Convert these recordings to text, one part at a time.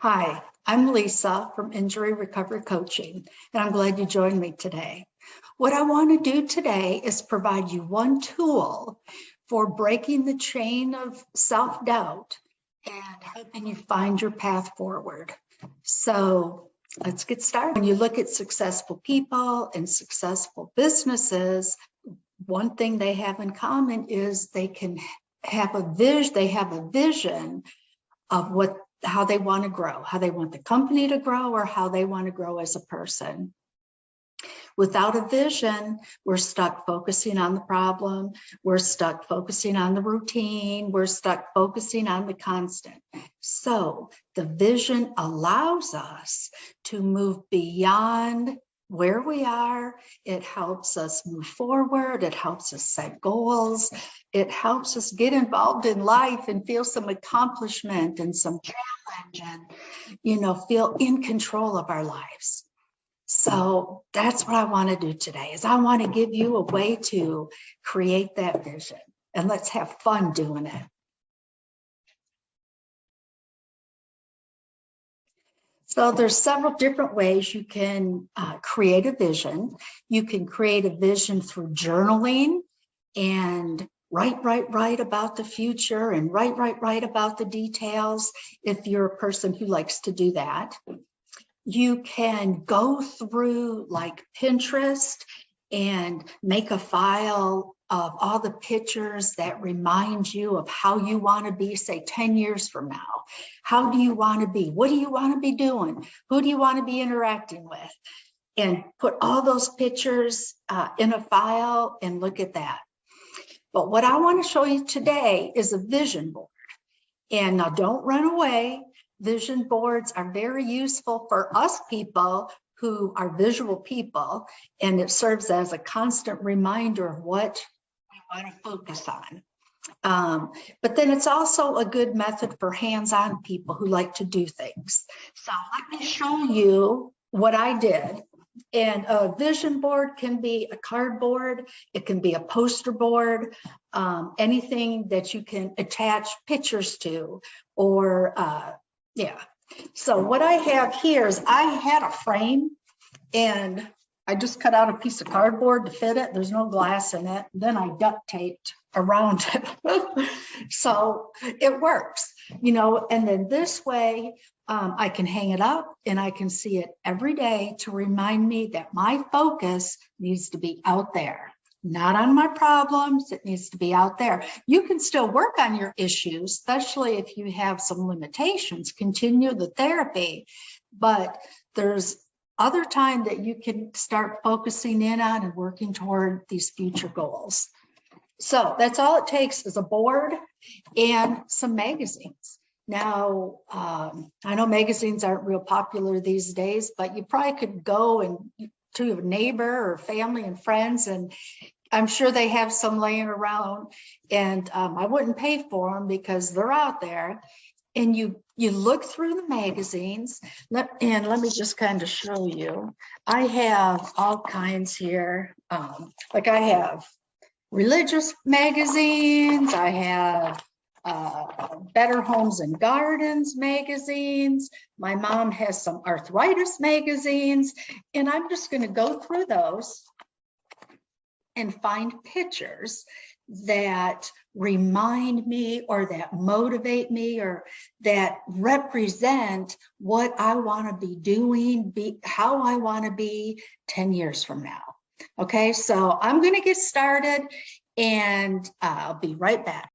Hi, I'm Lisa from Injury Recovery Coaching, and I'm glad you joined me today. What I want to do today is provide you one tool for breaking the chain of self-doubt and helping you find your path forward. So let's get started. When you look at successful people and successful businesses, one thing they have in common is they can have a vision of how they want to grow, how they want the company to grow, or how they want to grow as a person. Without a vision, we're stuck focusing on the problem. We're stuck focusing on the routine. We're stuck focusing on the constant. So the vision allows us to move beyond where we are. It helps us move forward. It helps us set goals. It helps us get involved in life and feel some accomplishment and some challenge and, feel in control of our lives. So that's what I want to do today, is I want to give you a way to create that vision, and let's have fun doing it. So there's several different ways you can create a vision. You can create a vision through journaling and write about the future and write about the details if you're a person who likes to do that. You can go through like Pinterest and make a file of all the pictures that remind you of how you want to be, say 10 years from now. How do you want to be? What do you want to be doing? Who do you want to be interacting with? And put all those pictures in a file and look at that. But what I want to show you today is a vision board. And now don't run away. Vision boards are very useful for us people who are visual people, and it serves as a constant reminder of what we want to focus on. But then it's also a good method for hands-on people who like to do things. So let me show you what I did. And a vision board can be a cardboard, it can be a poster board, anything that you can attach pictures to, or yeah. So what I have here is I had a frame and I just cut out a piece of cardboard to fit it. There's no glass in it. Then I duct taped around it. So it works, and then this way I can hang it up and I can see it every day to remind me that my focus needs to be out there. Not on my problems, it needs to be out there. You can still work on your issues, especially if you have some limitations, continue the therapy, but there's other time that you can start focusing in on and working toward these future goals. So that's all it takes, is a board and some magazines. Now, I know magazines aren't real popular these days, but you probably could go and to a neighbor or family and friends, and I'm sure they have some laying around, and I wouldn't pay for them because they're out there. And you look through the magazines, and let me just kind of show you. I have all kinds here. Like I have religious magazines, I have Better Homes and Gardens magazines. My mom has some arthritis magazines, and I'm just going to go through those and find pictures that remind me or that motivate me or that represent what I want to be doing, how I want to be 10 years from now. Okay, so I'm going to get started and I'll be right back.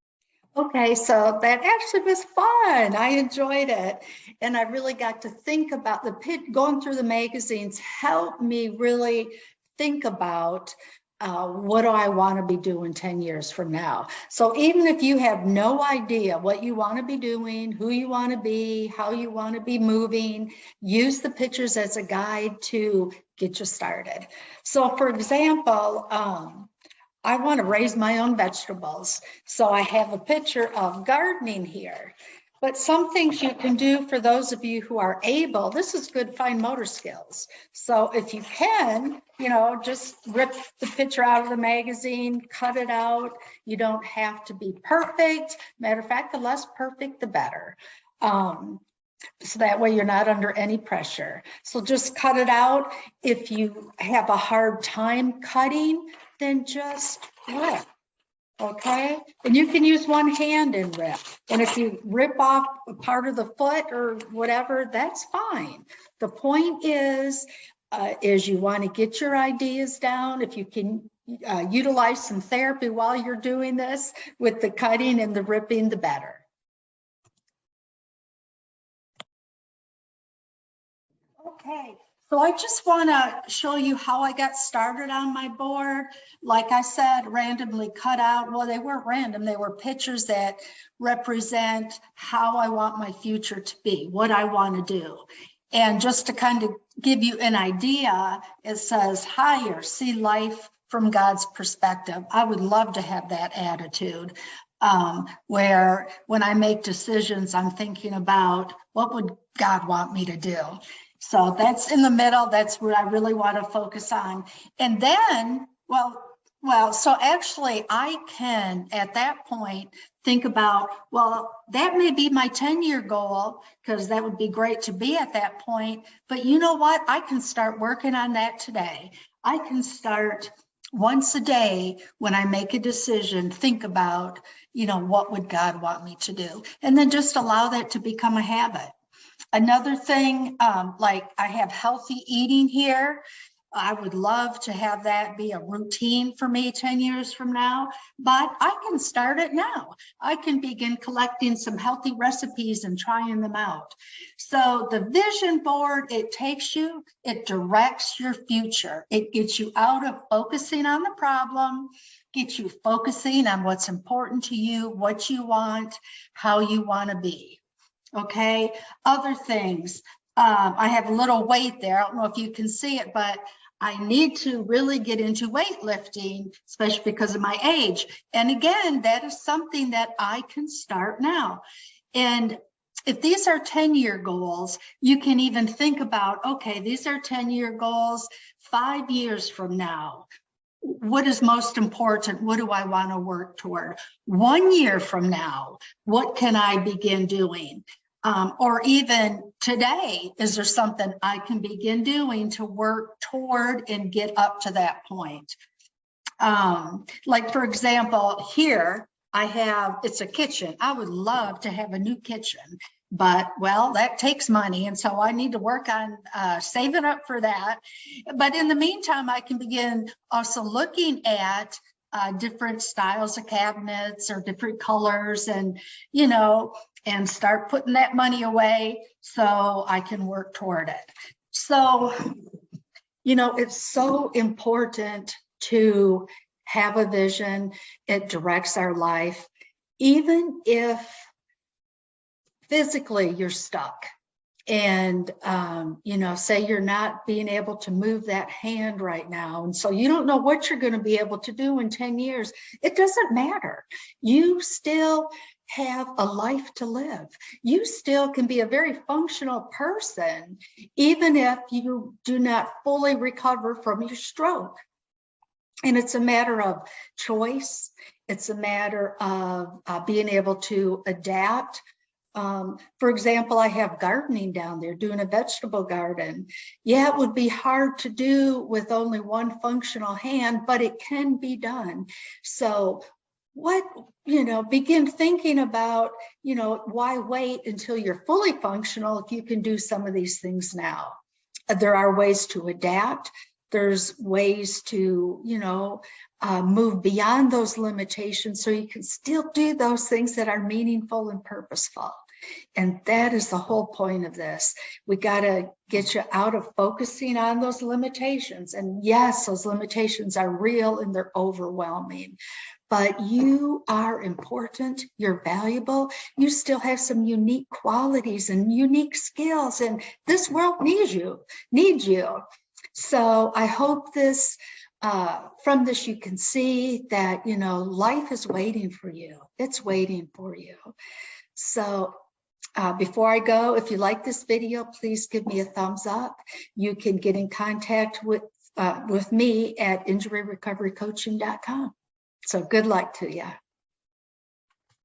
Okay, so that actually was fun. I enjoyed it. And I really got to think about going through the magazines helped me really think about what do I want to be doing 10 years from now. So even if you have no idea what you want to be doing, who you want to be, how you want to be moving, use the pictures as a guide to get you started. So for example, I want to raise my own vegetables. So I have a picture of gardening here. But some things you can do for those of you who are able, this is good fine motor skills. So if you can, just rip the picture out of the magazine, cut it out. You don't have to be perfect. Matter of fact, the less perfect, the better. So that way you're not under any pressure. So just cut it out. If you have a hard time cutting, then just rip, okay? And you can use one hand and rip. And if you rip off a part of the foot or whatever, that's fine. The point is you want to get your ideas down. If you can utilize some therapy while you're doing this with the cutting and the ripping, the better. Okay, so I just want to show you how I got started on my board. Like I said, randomly cut out. Well, they weren't random. They were pictures that represent how I want my future to be, what I want to do. And just to kind of give you an idea, it says higher, see life from God's perspective. I would love to have that attitude. Where when I make decisions, I'm thinking about what would God want me to do? So that's in the middle. That's what I really want to focus on. And then, well, so actually I can at that point think about, well, that may be my 10-year goal, because that would be great to be at that point. But you know what? I can start working on that today. I can start once a day when I make a decision, think about, what would God want me to do? And then just allow that to become a habit. Another thing, like I have healthy eating here. I would love to have that be a routine for me 10 years from now, but I can start it now. I can begin collecting some healthy recipes and trying them out. So the vision board, it directs your future. It gets you out of focusing on the problem, gets you focusing on what's important to you, what you want, how you want to be. Okay, other things. I have a little weight there. I don't know if you can see it, but I need to really get into weightlifting, especially because of my age. And again, that is something that I can start now. And if these are 10-year goals, you can even think about, okay, these are 10-year goals, 5 years from now. What is most important? What do I want to work toward? 1 year from now, what can I begin doing? Or even today, is there something I can begin doing to work toward and get up to that point? Like, for example, here I have, it's a kitchen. I would love to have a new kitchen, but well, that takes money. And so I need to work on saving up for that. But in the meantime, I can begin also looking at different styles of cabinets or different colors, and, and start putting that money away so I can work toward it. So, it's so important to have a vision. It directs our life. Even if physically you're stuck and, say you're not being able to move that hand right now. And so you don't know what you're going to be able to do in 10 years. It doesn't matter. You still have a life to live. You still can be a very functional person, even if you do not fully recover from your stroke. And it's a matter of choice. It's a matter of being able to adapt. For example, I have gardening down there, doing a vegetable garden. Yeah, it would be hard to do with only one functional hand, but it can be done. So begin thinking about, why wait until you're fully functional if you can do some of these things now? There are ways to adapt. There's ways to, move beyond those limitations so you can still do those things that are meaningful and purposeful. And that is the whole point of this. We got to get you out of focusing on those limitations. And yes, those limitations are real and they're overwhelming. But you are important, you're valuable, you still have some unique qualities and unique skills, and this world needs you. So I hope this, from this you can see that, life is waiting for you. It's waiting for you. So before I go, if you like this video, please give me a thumbs up. You can get in contact with me at injuryrecoverycoaching.com. So good luck to you.